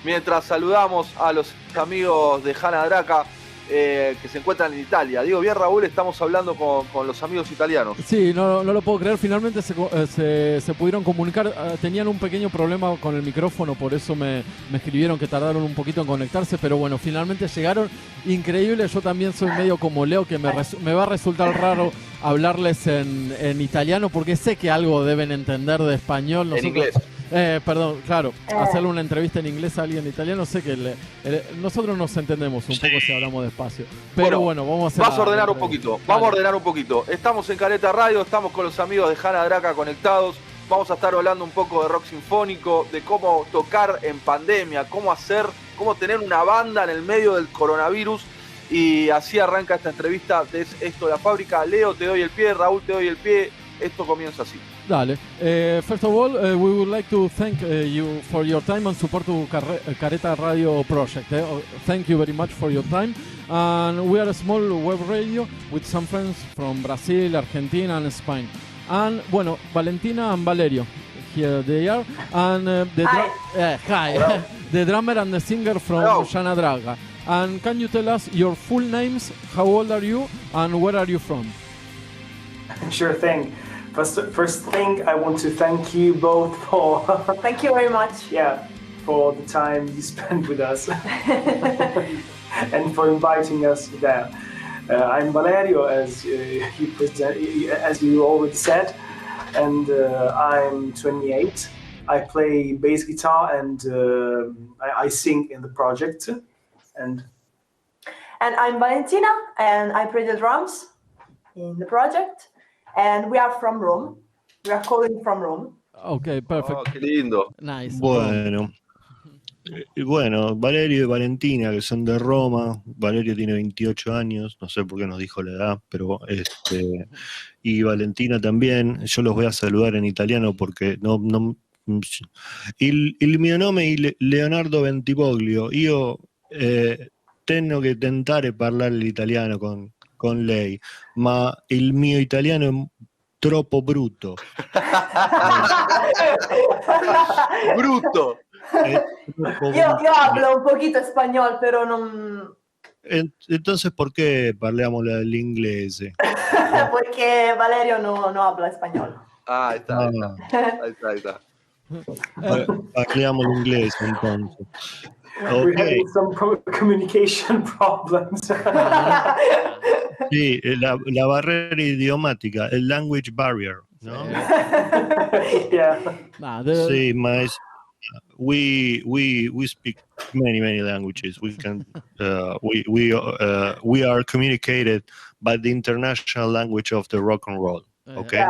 mientras saludamos a los amigos de JANA DRAKA que se encuentran en Italia. Digo bien, Raúl, estamos hablando con los amigos italianos. Sí, no lo puedo creer. Finalmente se pudieron comunicar. Tenían un pequeño problema con el micrófono, por eso me escribieron que tardaron un poquito en conectarse, pero bueno, finalmente llegaron. Increíble, yo también soy medio como Leo, que me va a resultar raro hablarles en italiano, porque sé que algo deben entender de español. En inglés. Perdón, claro, hacerle una entrevista en inglés a alguien italiano, sé que nosotros nos entendemos un poco si hablamos despacio. Pero bueno, vamos a hacer. Vamos a ordenar un poquito. Vamos a ordenar un poquito. Estamos en Careta Radio, estamos con los amigos de JANA DRAKA conectados. Vamos a estar hablando un poco de rock sinfónico, de cómo tocar en pandemia, cómo tener una banda en el medio del coronavirus. Y así arranca esta entrevista de Esto de la Fábrica. Leo, te doy el pie, Raúl, te doy el pie. Esto comienza así. Dale. First of all, we would like to thank you for your time and support to Careta Radio project. Thank you very much for your time. And we are a small web radio with some friends from Brazil, Argentina and Spain. And, bueno, Valentina and Valerio, here they are. And hi. The drummer and the singer from JANA DRAKA. And can you tell us your full names, how old are you, and where are you from? Sure thing. First thing, I want to thank you both for... Thank you very much. Yeah, for the time you spent with us and for inviting us there. I'm Valerio, as you already said, and I'm 28. I play bass guitar and I sing in the project. And I'm Valentina, and I play the drums in the project. And we are from Rome. We are calling from Rome. Okay, perfect. Oh, qué lindo. Nice. Bueno, Valerio y Valentina, que son de Roma. Valerio tiene 28 años, no sé por qué nos dijo la edad, pero y Valentina también. Yo los voy a saludar en italiano porque il mio nome è Leonardo Ventipoglio. Io tengo che tentare parlare l'italiano con lei, ma il mio italiano è troppo brutto. Bruto. Io hablo un poquito español, pero no... Entonces, ¿por qué parliamo l'inglese? Porque Valerio no habla español. Ahí está. Parliamo l'inglese, entonces. We're having some communication problems. Sí, la barrera idiomática, el language barrier, ¿no? Yeah. Sí, mas we speak many languages. We can we are communicated by the international language of the rock and roll. Okay.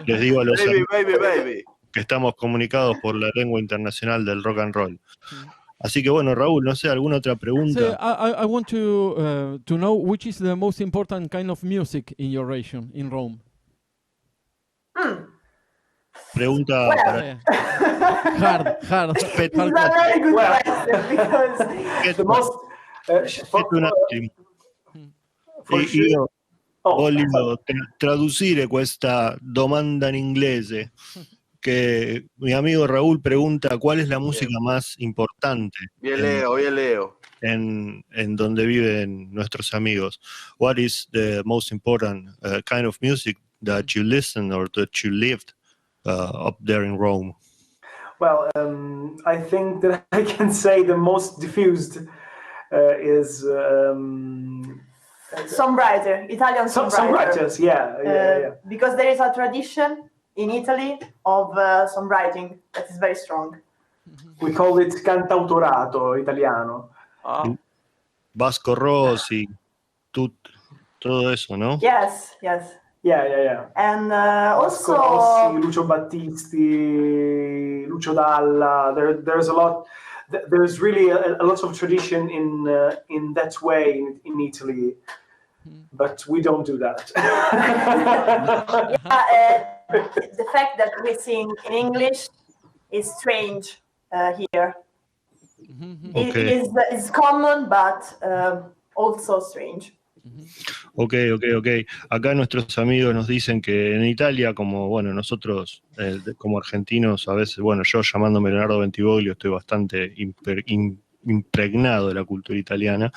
Les digo a los baby. Que estamos comunicados por la lengua internacional del rock and roll. Así que bueno, Raúl, no sé, ¿alguna otra pregunta? So, I want to know which is the most important kind of music in your region, in Rome. Pregunta para... hard. It's a very good question because the most... Io voglio tradurre questa domanda in inglese. Que mi amigo Raúl pregunta cuál es la música más importante. Bien Leo. En donde viven nuestros amigos. What is the most important kind of music that you listen or that you lived up there in Rome? Well, I think that I can say the most diffused is songwriter, Italian songwriter. Songwriters, yeah. Because there is a tradition in Italy of songwriting that is very strong. We call it cantautorato italiano. Vasco Rossi, todo eso, ¿no? Yes. Yeah. And Vasco also Rossi, Lucio Battisti, Lucio Dalla. There's a lot. There's really a lot of tradition in that way in Italy, but we don't do that. The fact that we sing in English is strange here. Okay. It is common, but also strange. Ok. Acá nuestros amigos nos dicen que en Italia, como bueno, nosotros como argentinos, a veces, bueno, yo llamándome Leonardo Bentivoglio estoy bastante impregnado de la cultura italiana.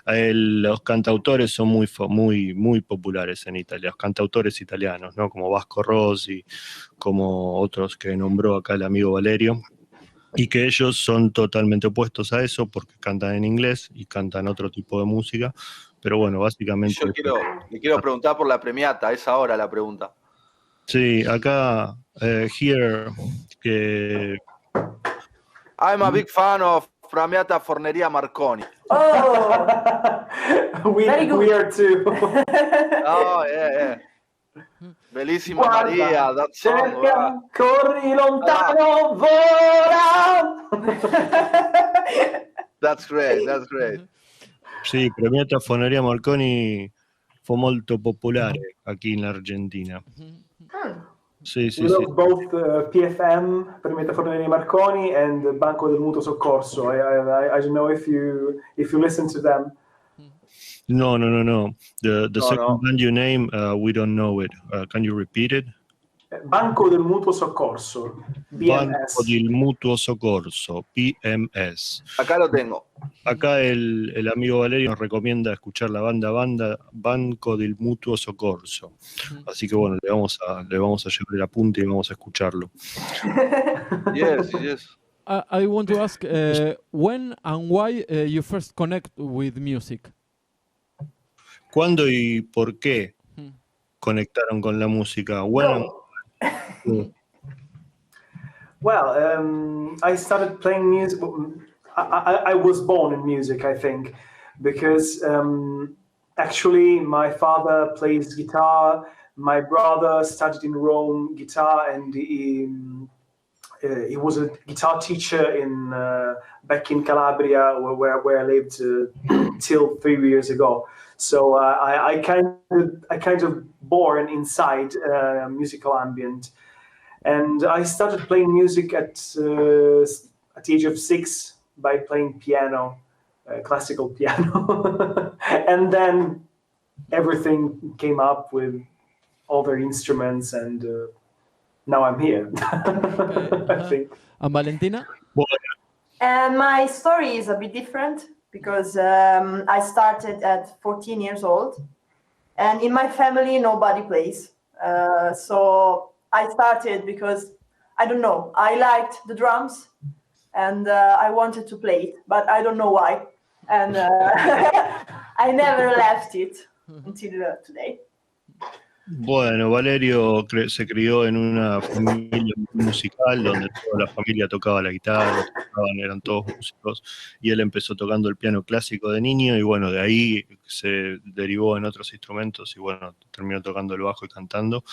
Los cantautores son muy populares en Italia, los cantautores italianos, ¿no? Como Vasco Rossi, como otros que nombró acá el amigo Valerio. Y que ellos son totalmente opuestos a eso porque cantan en inglés y cantan otro tipo de música. Pero bueno, básicamente... Le quiero preguntar por la premiata, es ahora la pregunta. Sí, acá, here, que... I'm a big fan of Premiata Forneria Marconi. Oh, we are too. Oh, yeah. Bellissima Maria, that song. Cerca, corri lontano, vola. That's great. Sí, Premiata Forneria Marconi fue molto popolare aquí en la Argentina. Sí. We love both PFM, Premiata Forneria Marconi, and Banco del Mutuo Soccorso. I don't know if you listen to them. No. The second band you name, we don't know it. Can you repeat it? Banco del Mutuo Soccorso, BMS. Banco del Mutuo Soccorso, BMS. Acá lo tengo. Acá el amigo Valerio nos recomienda escuchar la banda Banco del Mutuo Soccorso. Así que bueno, le vamos a llevar el apunte y vamos a escucharlo. Yes. I want to ask when and why you first connect with music. ¿Cuándo y por qué conectaron con la música? Bueno, Well, I started playing music. I was born in music, I think, because actually my father plays guitar. My brother studied in Rome guitar, and he was a guitar teacher back in Calabria, where I lived till 3 years ago. So I kind of born inside musical ambient, and I started playing music at the age of 6 by playing piano, classical piano, and then everything came up with other instruments, and now I'm here. I think. And Valentina? And my story is a bit different because I started at 14 years old, and in my family nobody plays. So I started because, I don't know, I liked the drums and I wanted to play it, but I don't know why. And I never left it until today. Bueno, Valerio se crió en una familia musical donde toda la familia tocaba la guitarra, eran todos músicos, y él empezó tocando el piano clásico de niño y bueno, de ahí se derivó en otros instrumentos y bueno, terminó tocando el bajo y cantando.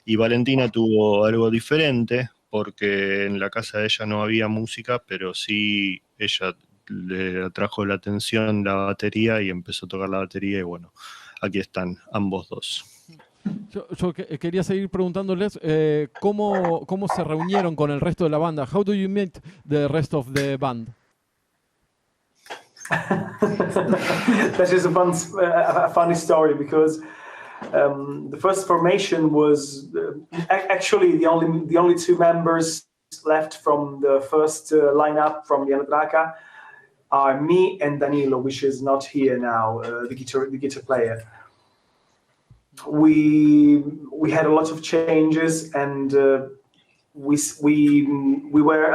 Y Valentina tuvo algo diferente porque en la casa de ella no había música, pero sí ella le atrajo la atención la batería y empezó a tocar la batería y bueno, aquí están ambos dos. Yo quería seguir preguntándoles cómo se reunieron con el resto de la banda. How do you meet the rest of the band? That is a funny story because the first formation was actually the only 2 members left from the first lineup from JANA DRAKA are me and Danilo, which is not here now, the guitar player. We had a lot of changes, and we were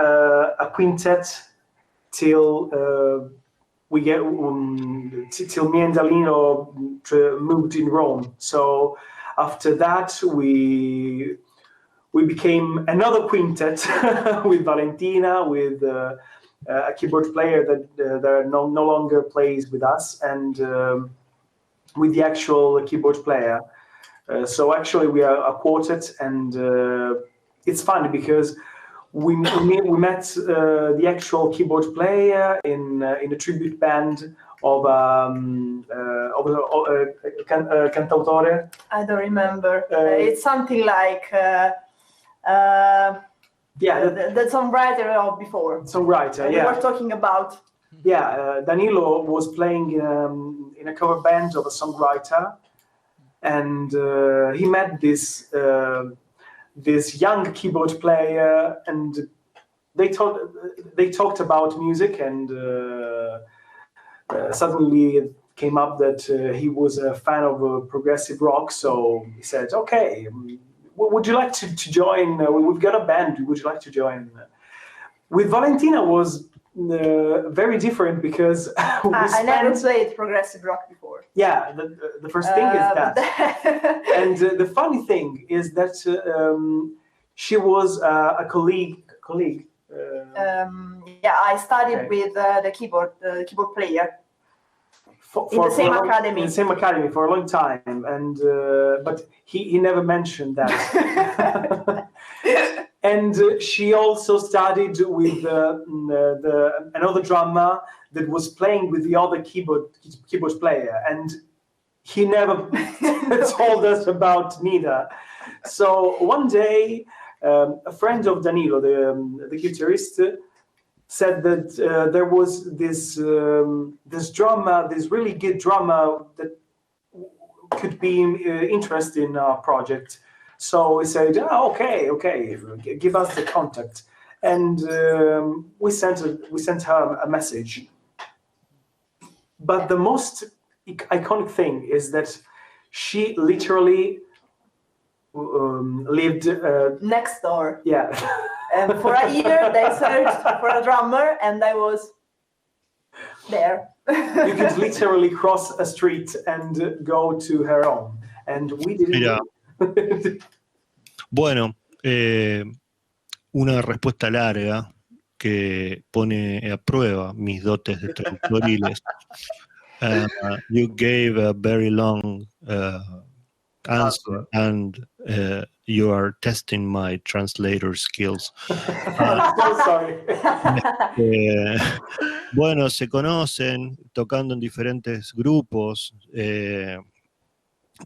a quintet till till me and Dalino moved in Rome. So after that, we became another quintet with Valentina, with a keyboard player that no longer plays with us, and with the actual keyboard player. So actually we are a quartet, and it's funny because we met the actual keyboard player in a tribute band of cantautore. I don't remember. It's something like the songwriter of before. Songwriter, yeah. We were talking about. Danilo was playing in a cover band of a songwriter, and he met this young keyboard player, and they talked about music, and suddenly it came up that he was a fan of progressive rock. So he said, "Okay, would you like to join? We've got a band. Would you like to join?" With Valentina was very different because I never played progressive rock before. Yeah, the first thing is that. And the funny thing is that she was a colleague. I studied with the keyboard player in the same academy. In the same academy for a long time, and but he never mentioned that. And she also studied with another drummer that was playing with the other keyboard player, and he never told us about neither. So one day, a friend of Danilo, the guitarist, said that there was this drummer, this really good drummer that could be interested in our project. So we said, okay, give us the contact, and we sent her a message. But the most iconic thing is that she literally lived next door. Yeah. And for a year they searched for a drummer, and I was there. You could literally cross a street and go to her home, and we didn't. Mira. Bueno, una respuesta larga que pone a prueba mis dotes de traductoriles. You gave a very long answer, and you are testing my translator skills. I'm so sorry. Bueno, se conocen tocando en diferentes grupos.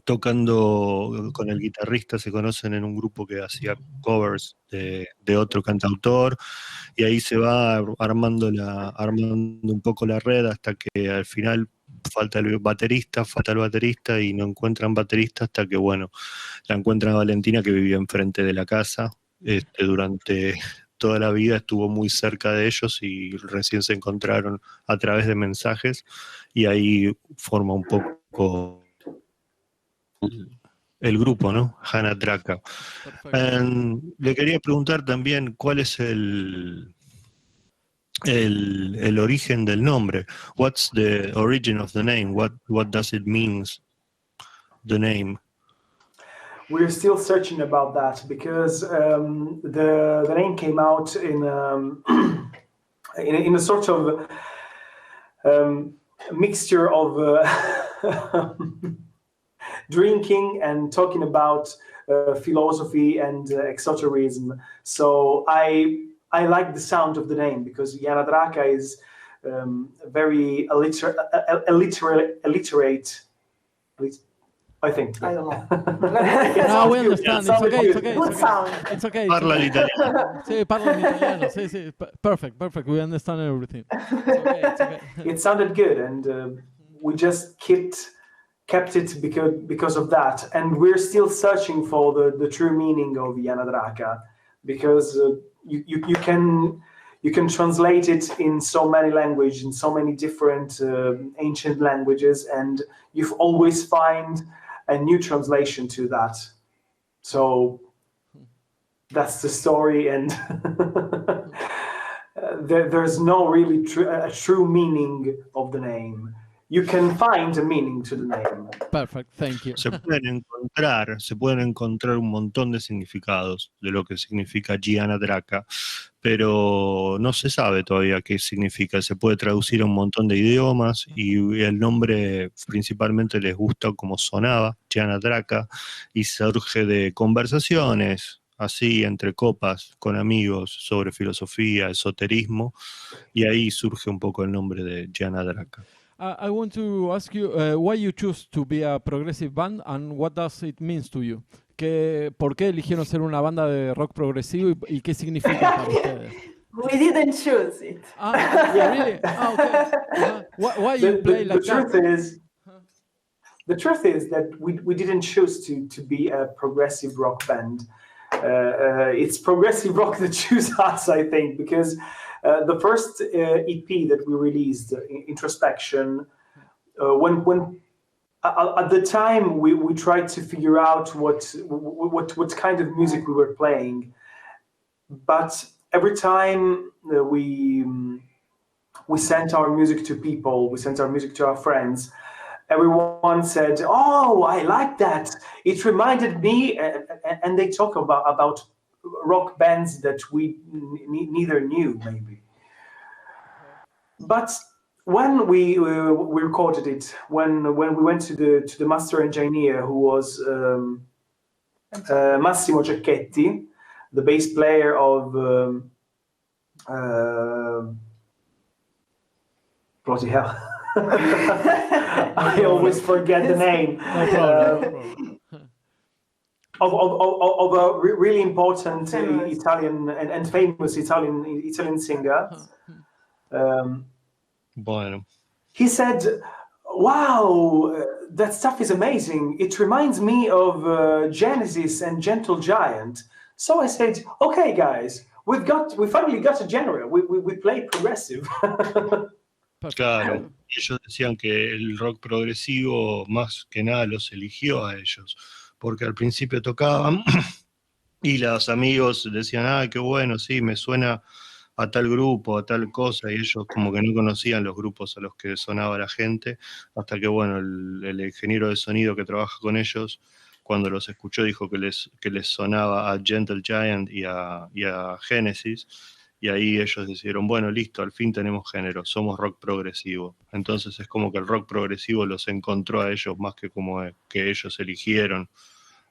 Tocando con el guitarrista, se conocen en un grupo que hacía covers de otro cantautor, y ahí se va armando un poco la red hasta que al final falta el baterista y no encuentran baterista hasta que, bueno, la encuentran a Valentina, que vivía enfrente de la casa. Durante toda la vida estuvo muy cerca de ellos y recién se encontraron a través de mensajes, y ahí forma un poco el grupo, ¿no? JANA DRAKA. Le quería preguntar también cuál es el origen del nombre. What's the origin of the name? What does it mean, the name? We're still searching about that, because the name came out in a sort of mixture of drinking and talking about philosophy and exoterism. So I like the sound of the name, because JANA DRAKA is very alliterate. I think. I don't know. No, we understand. It's okay. Good sound. It's okay. Parla l'italiano. Sì, parla in italiano. Sì. Perfect. We understand everything. It's okay. It sounded good, and we just kept it because of that, and we're still searching for the true meaning of JANA DRAKA, because you can translate it in so many languages, in so many different ancient languages, and you always find a new translation to that. So that's the story, and there's no really a true meaning of the name. You can find a meaning to the name. Perfect, thank you. Se pueden encontrar un montón de significados de lo que significa JANA DRAKA, pero no se sabe todavía qué significa. Se puede traducir a un montón de idiomas, y el nombre principalmente les gusta como sonaba, JANA DRAKA, y surge de conversaciones así entre copas con amigos sobre filosofía, esoterismo, y ahí surge un poco el nombre de JANA DRAKA. I want to ask you why you choose to be a progressive band, and what does it mean to you? ¿Por qué eligieron ser una banda de rock progresivo y qué significa para ustedes? We didn't choose it. Really? Okay. Why you play like that? The truth is that we didn't choose to be a progressive rock band. It's progressive rock that chose us, I think, because the first EP that we released, Introspection, when at the time we tried to figure out what kind of music we were playing, but every time we sent our music to people, we sent our music to our friends, everyone said, "Oh, I like that. It reminded me," and they talk about rock bands that we neither knew, maybe. But when we recorded it, when we went to the master engineer, who was Massimo Cecchetti, the bass player of bloody hell. I always forget the name. Of a really important Italian and famous Italian singer. Bueno. He said, "Wow, that stuff is amazing. It reminds me of Genesis and Gentle Giant." So I said, "Okay, guys, we finally got a genre. We play progressive." Claro, ellos decían que el rock progresivo más que nada los eligió a ellos, porque al principio tocaban y los amigos decían, qué bueno, sí, me suena a tal grupo, a tal cosa, y ellos como que no conocían los grupos a los que sonaba la gente, hasta que bueno, el ingeniero de sonido que trabaja con ellos, cuando los escuchó, dijo que les sonaba a Gentle Giant y a Genesis, y ahí ellos decidieron, bueno, listo, al fin tenemos género, somos rock progresivo. Entonces es como que el rock progresivo los encontró a ellos más que como que ellos eligieron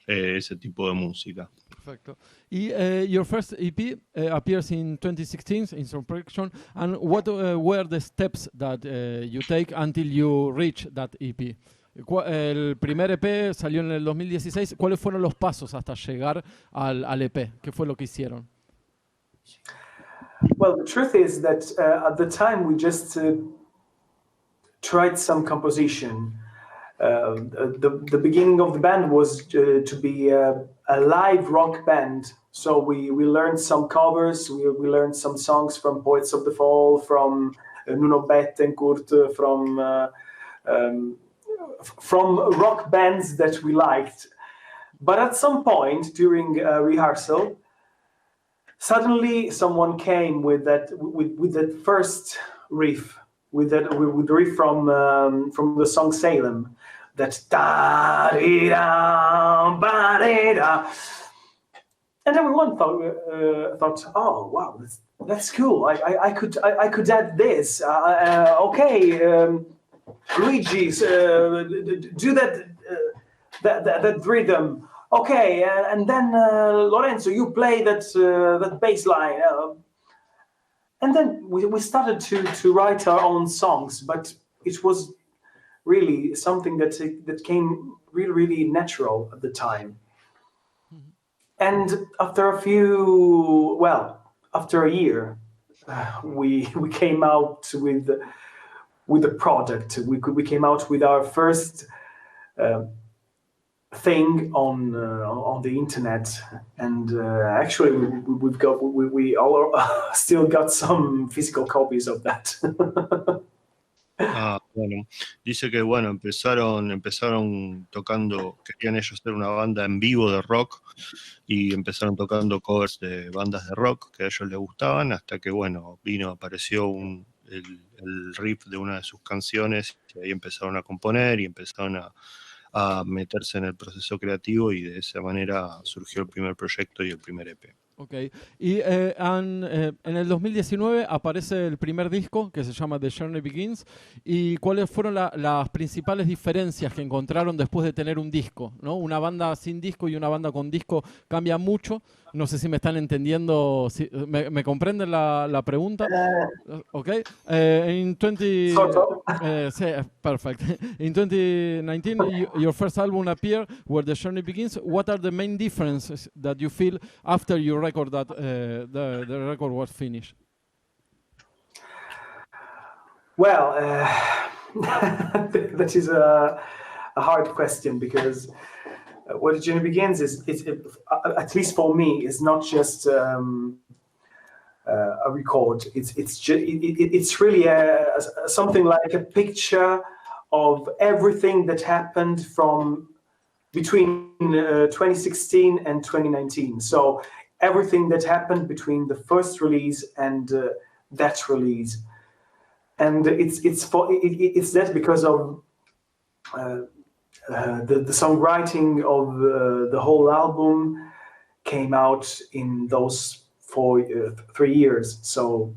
ese tipo de música. Perfecto. Y your first EP appears in 2016 in Introspection. And what were the steps that you take until you reach that EP? El primer EP salió en el 2016. ¿Cuáles fueron los pasos hasta llegar al EP? ¿Qué fue lo que hicieron? Well, the truth is that at the time we just tried some composition. The beginning of the band was to be a live rock band. So we learned some covers, we learned some songs from Poets of the Fall, from Nuno Bettencourt, from rock bands that we liked. But at some point during rehearsal, suddenly someone came with that first riff, with the riff from the song Salem, that da di da ba di da, and everyone thought, oh wow, that's cool. I could add this. Okay, Luigi, do that rhythm. Okay, and then Lorenzo, you play that bass line. And then we started to write our own songs, but it was really something that came really, really natural at the time. And after after a year, we came out with the product. We came out with our first thing on the internet, and actually we all still got some physical copies of that. Bueno, dice que bueno, empezaron tocando, querían ellos ser una banda en vivo de rock y empezaron tocando covers de bandas de rock que a ellos les gustaban, hasta que bueno, apareció el riff de una de sus canciones y ahí empezaron a componer y empezaron a meterse en el proceso creativo, y de esa manera surgió el primer proyecto y el primer EP. Ok, y en el 2019 aparece el primer disco que se llama The Journey Begins. ¿Y cuáles fueron las principales diferencias que encontraron después de tener un disco, ¿no? Una banda sin disco y una banda con disco cambia mucho. No sé si me están entendiendo, ¿me comprenden la pregunta? Ok, in 20... perfect. In 2019, your first album appeared, Where the Journey Begins. What are the main differences that you feel after you record that the record was finished? Well, that is a hard question, because what a journey begins is, at least for me, is not just a record. It's really something like a picture of everything that happened from between 2016 and 2019. So everything that happened between the first release and that release. And it's that because of the songwriting of the whole album came out in those 3 years. So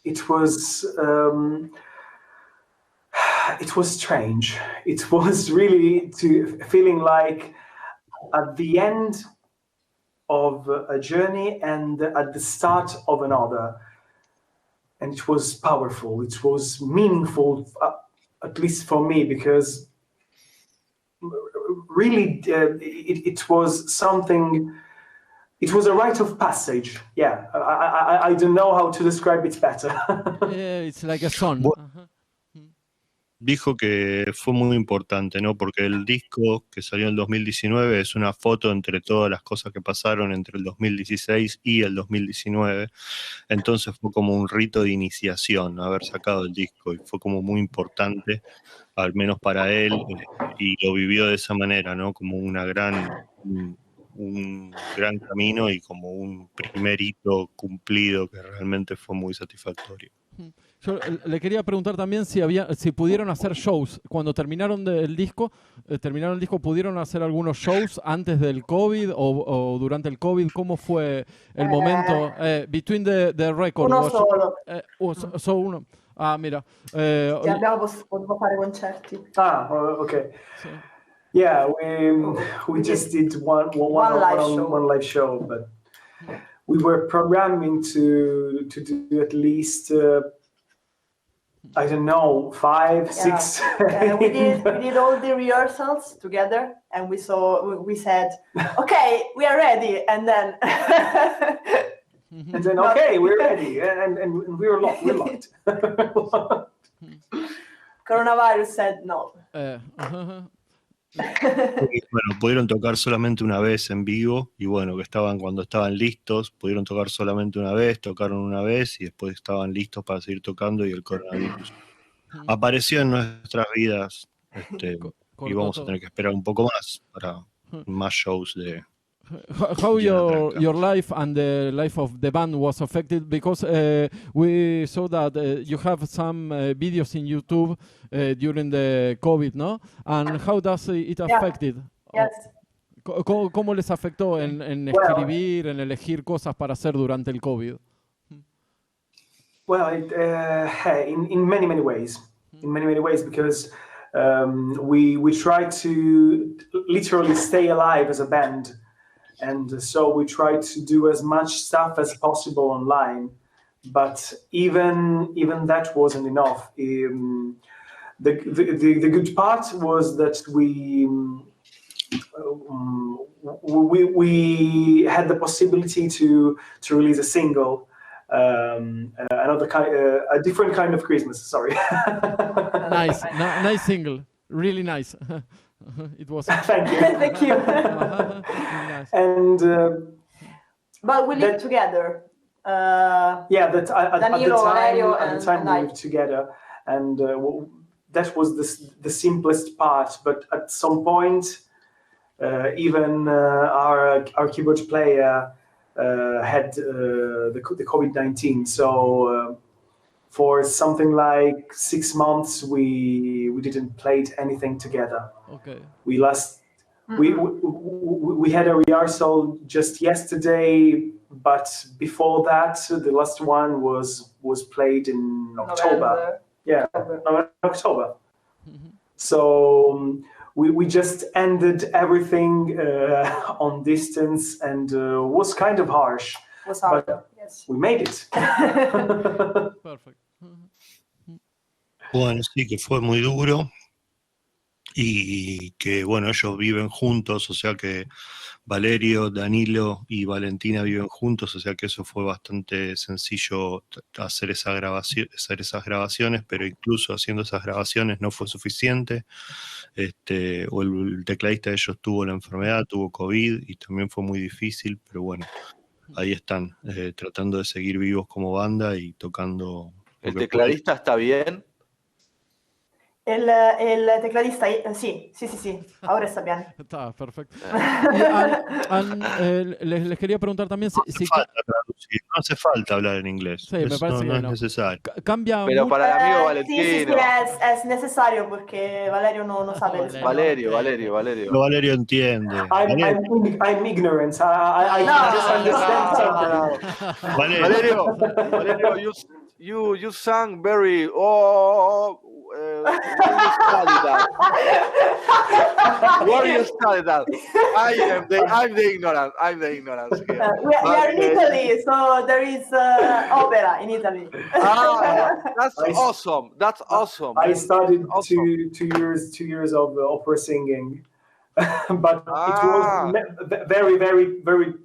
it was strange. It was really feeling like at the end of a journey and at the start of another. And it was powerful. It was meaningful, at least for me, because really it was something. It was a rite of passage. Yeah, I don't know how to describe it better. Yeah, it's like a song. Dijo que fue muy importante, ¿no? Porque el disco que salió en el 2019 es una foto entre todas las cosas que pasaron entre el 2016 y el 2019. Entonces fue como un rito de iniciación haber sacado el disco, y fue como muy importante, al menos para él, y lo vivió de esa manera, ¿no? Como un gran camino y como un primer hito cumplido que realmente fue muy satisfactorio. Yo le quería preguntar también si pudieron hacer shows cuando terminaron el disco. ¿Pudieron hacer algunos shows antes del COVID o durante el COVID? ¿Cómo fue el momento between the record? Uno solo. Solo uno. Ah, mira. Sì, abbiamo potuto fare concerti. Okay. Sì. Yeah, we just did one live show, but we were programming to do at least I don't know, 5, 6. We did all the rehearsals together, and we said, okay, we are ready, and then okay, we're ready, and we're locked. Coronavirus said no. Bueno, pudieron tocar solamente una vez en vivo, y bueno, cuando estaban listos, pudieron tocar solamente una vez, tocaron una vez y después estaban listos para seguir tocando, y el coronavirus apareció en nuestras vidas, y vamos a tener que esperar un poco más para más shows de... How your life and the life of the band was affected, because we saw that you have some videos in YouTube during the COVID, no? And how does it affected? Yes. ¿Cómo les afectó en escribir, en elegir cosas para hacer durante el COVID? Well, in many ways. In many ways, because we try to literally stay alive as a band. And so we try to do as much stuff as possible online, but even that wasn't enough. The good part was that we had the possibility to release a single, a different kind of Christmas. Sorry. Nice single, really nice. It was. Thank you. Thank you. Nice. And but we lived together. At the time we lived together, and that was the simplest part. But at some point, even our keyboard player had the COVID-19. So for something like 6 months, we didn't play anything together. Okay. We had a rehearsal just yesterday, but before that, the last one was played in October. October. Mm-hmm. So we just ended everything on distance, and was kind of harsh. It was hard, yes. We made it. Perfect. Bueno, sí que fue muy duro. y que, bueno, ellos viven juntos, o sea que Valerio, Danilo y Valentina viven juntos, o sea que eso fue bastante sencillo hacer esas grabaciones, pero incluso haciendo esas grabaciones no fue suficiente. O el tecladista de ellos tuvo la enfermedad, tuvo COVID y también fue muy difícil, pero bueno, ahí están, tratando de seguir vivos como banda y tocando. ¿El tecladista está bien? El tecladista, sí, ahora está bien. Está perfecto. Les quería preguntar también no hace falta hablar en inglés. Sí, me parece no que es necesario. Cambia pero mucho. para el amigo Valentino. Sí, es necesario porque Valerio no sabe el español. Valerio entiende. I'm ignorant. I just understand something. Valerio, you sang very. Where you study that? I'm the ignorant. Here. We are in Italy, so there is opera in Italy. That's awesome. That's awesome. I studied awesome. two years of opera singing, but it was very, very, very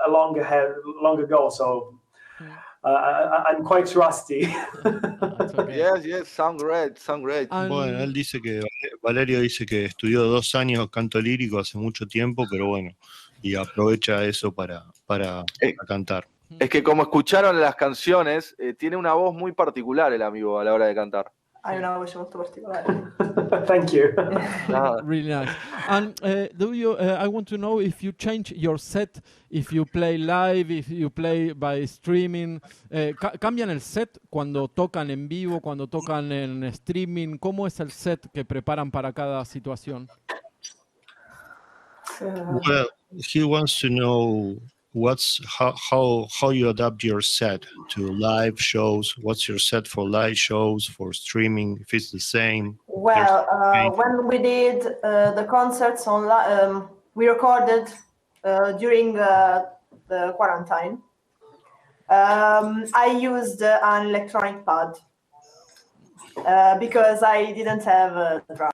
long ago. So. I'm quite rusty. Okay. Yes, sound great. Bueno, él dice que Valerio dice que estudió 2 años canto lírico hace mucho tiempo, pero bueno, y aprovecha eso para cantar. Es que como escucharon las canciones, tiene una voz muy particular el amigo a la hora de cantar. Hay una voz muy particular. Thank you. Really nice. And I want to know if you change your set, if you play live, if you play by streaming. ¿Cambian el set cuando tocan en vivo, cuando tocan en streaming? ¿Cómo es el set que preparan para cada situación? Well, he wants to know how you adapt your set to live shows. What's your set for live shows, for streaming, if it's the same? Well, when we did the concerts online, we recorded during the quarantine. I used an electronic pad because I didn't have a drum.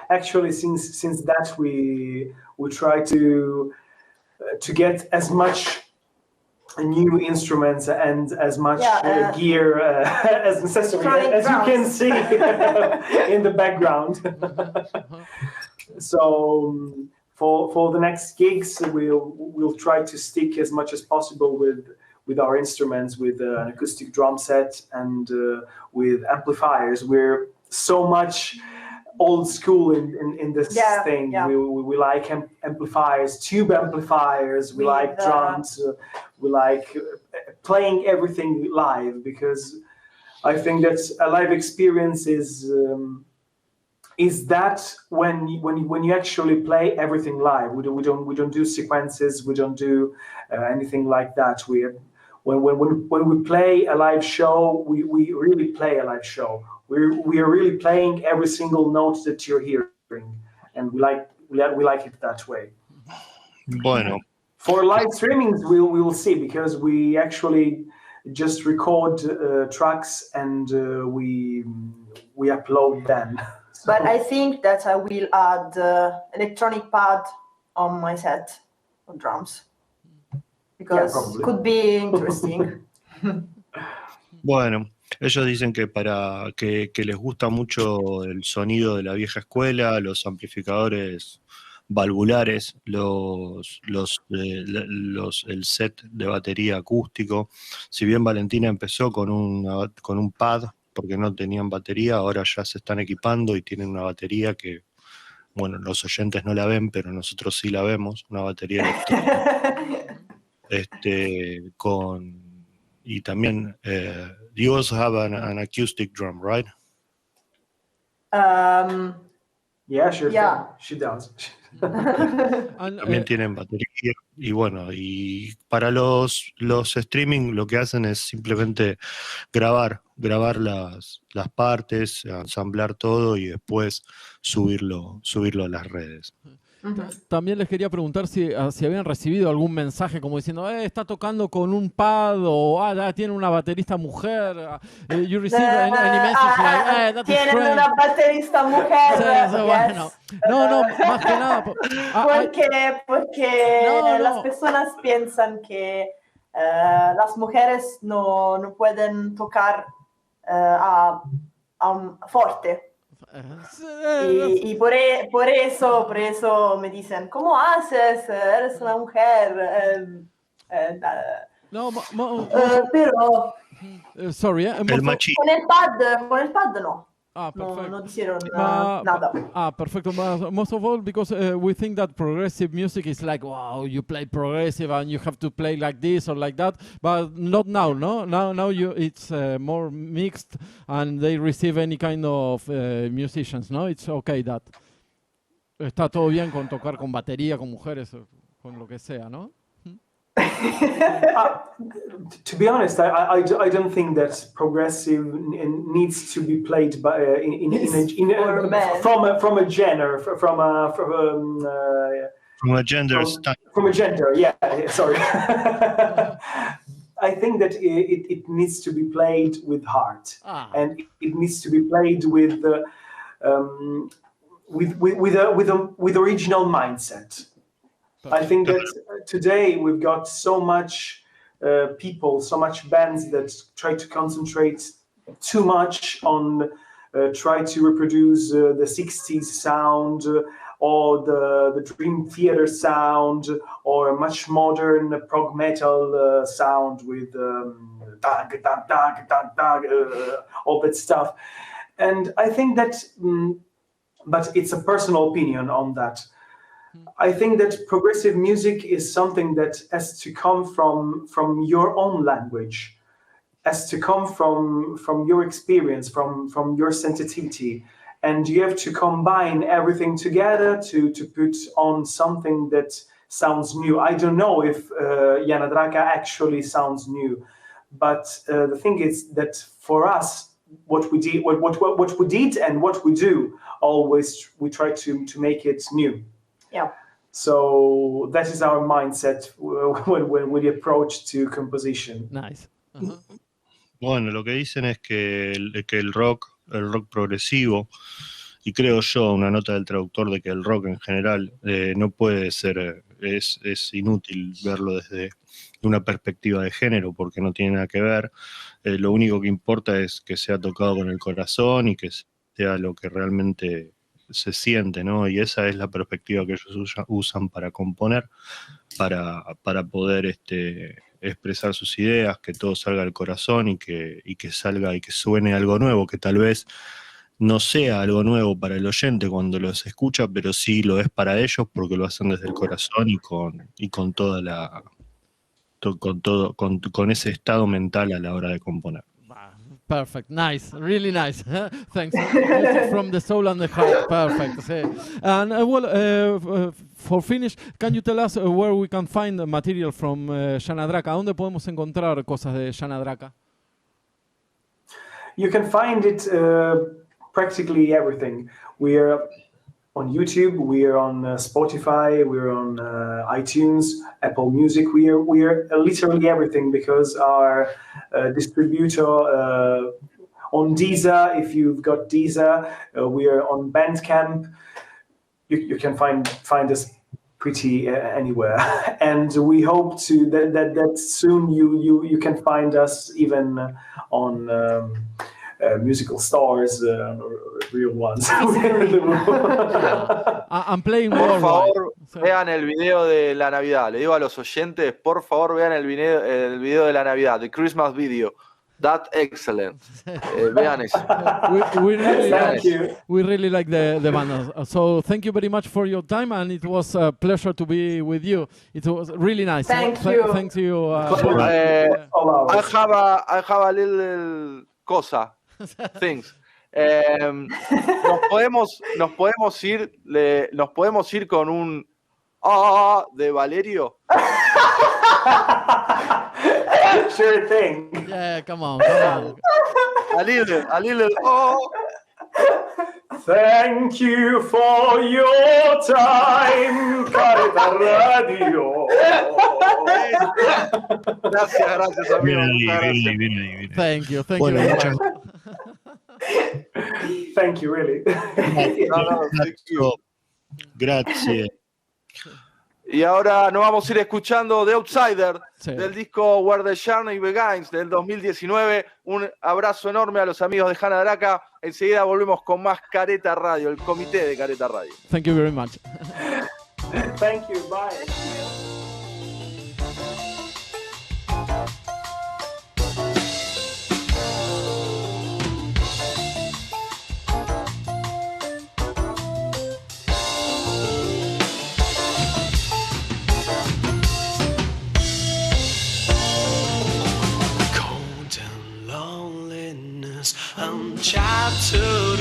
Actually, since that we try to get as much new instruments and as much gear as necessary, as you can see in the background. So for the next gigs, we'll try to stick as much as possible with our instruments, with an acoustic drum set and with amplifiers. We're so much old school in this thing. Yeah. We like amplifiers, tube amplifiers. We like drums. We like playing everything live, because I think that a live experience is that when you actually play everything live. We don't do sequences. We don't do anything like that. When we play a live show, we really play a live show. We are really playing every single note that you're hearing, and we like it that way. Bueno. For live streamings, we will see, because we actually just record tracks and we upload them. So. But I think that I will add electronic pad on my set of drums, because it could be interesting. Bueno. Ellos dicen que que les gusta mucho el sonido de la vieja escuela, los amplificadores valvulares, el set de batería acústico. Si bien Valentina empezó con un pad, porque no tenían batería, ahora ya se están equipando y tienen una batería que, bueno, los oyentes no la ven, pero nosotros sí la vemos, una batería electrónica. Y también, you also have an acoustic drum, right? Yeah, sure. Yeah. She does. También tienen batería. Y bueno, y para los streaming lo que hacen es simplemente grabar las partes, ensamblar todo y después subirlo a las redes. También les quería preguntar si habían recibido algún mensaje como diciendo, está tocando con un pad, o ya tiene una baterista mujer. You receive any message like, that is tienen great. una baterista mujer. Sí, bueno. No, más que nada. Porque las personas piensan que las mujeres no pueden tocar fuerte. Y por eso me dicen, ¿cómo haces? Eres una mujer. Pero sorry, el machismo. con el pad no. Perfect. No dijeron nada. Perfect. Most of all, because we think that progressive music is like, wow, you play progressive and you have to play like this or like that, but not now, no? Now it's more mixed and they receive any kind of musicians, no? It's okay that. Está todo bien con tocar con batería, con mujeres, con lo que sea, ¿no? To be honest, I don't think that progressive needs to be played by from a genre, from a gender style. From a gender, yeah. Sorry. I think that it needs to be played with heart, and it needs to be played with original mindset. I think that today we've got so much people, so much bands that try to concentrate too much on try to reproduce the 60s sound or the Dream Theater sound or a much modern prog metal sound with all that stuff. And I think that, but it's a personal opinion on that. I think that progressive music is something that has to come from your own language, has to come from your experience, from your sensitivity, and you have to combine everything together to put on something that sounds new. I don't know if JANA DRAKA actually sounds new, but the thing is that for us, what we did and what we do, always we try to make it new. Yeah. So that is our mindset when we approach to composition. Nice. Bueno, lo que dicen es que el rock progresivo, y creo yo, una nota del traductor de que el rock en general no puede ser, es inútil verlo desde una perspectiva de género porque no tiene nada que ver. Lo único que importa es que sea tocado con el corazón y que sea lo que realmente se siente, ¿no? Y esa es la perspectiva que ellos usan para componer, para poder expresar sus ideas, que todo salga del corazón y que salga y que suene algo nuevo, que tal vez no sea algo nuevo para el oyente cuando los escucha, pero sí lo es para ellos porque lo hacen desde el corazón y con toda la con ese estado mental a la hora de componer. Perfect, nice, really nice. Thanks. From the soul and the heart. Perfect. And for finish, can you tell us where we can find material from JANA DRAKA? ¿Dónde podemos encontrar cosas de JANA DRAKA? You can find it practically everything. We're on YouTube, we're on Spotify, we're on iTunes, Apple Music. We're literally everything because our distributor on Deezer, if you've got Deezer, we're on Bandcamp. You can find us pretty anywhere, and we hope to that soon you can find us even on musical stars, real ones. I'm playing por favor, vean el video de la Navidad. Le digo a los oyentes, por favor, vean el video de la Navidad, the Christmas video. That's excellent. Vean eso. We really like the band. So thank you very much for your time, and it was a pleasure to be with you. It was really nice. Thank you. Thank you. I have a little cosa. Things. Nos podemos ir con un de Valerio. Sure thing. Yeah, come on. A little Thank you for your time, Careta Radio. Gracias, amigo. Muchas gracias. Viene ahí. Thank you Bueno, very muchas much. Thank you, really. Thank you. gracias. Y ahora nos vamos a ir escuchando The Outsider, Sí. del disco Where the Journey Begins del 2019. Un abrazo enorme a los amigos de JANA DRAKA. Enseguida volvemos con más Careta Radio, el comité de Careta Radio. Thank you very much. Thank you. Bye. Cold and loneliness, uncharted.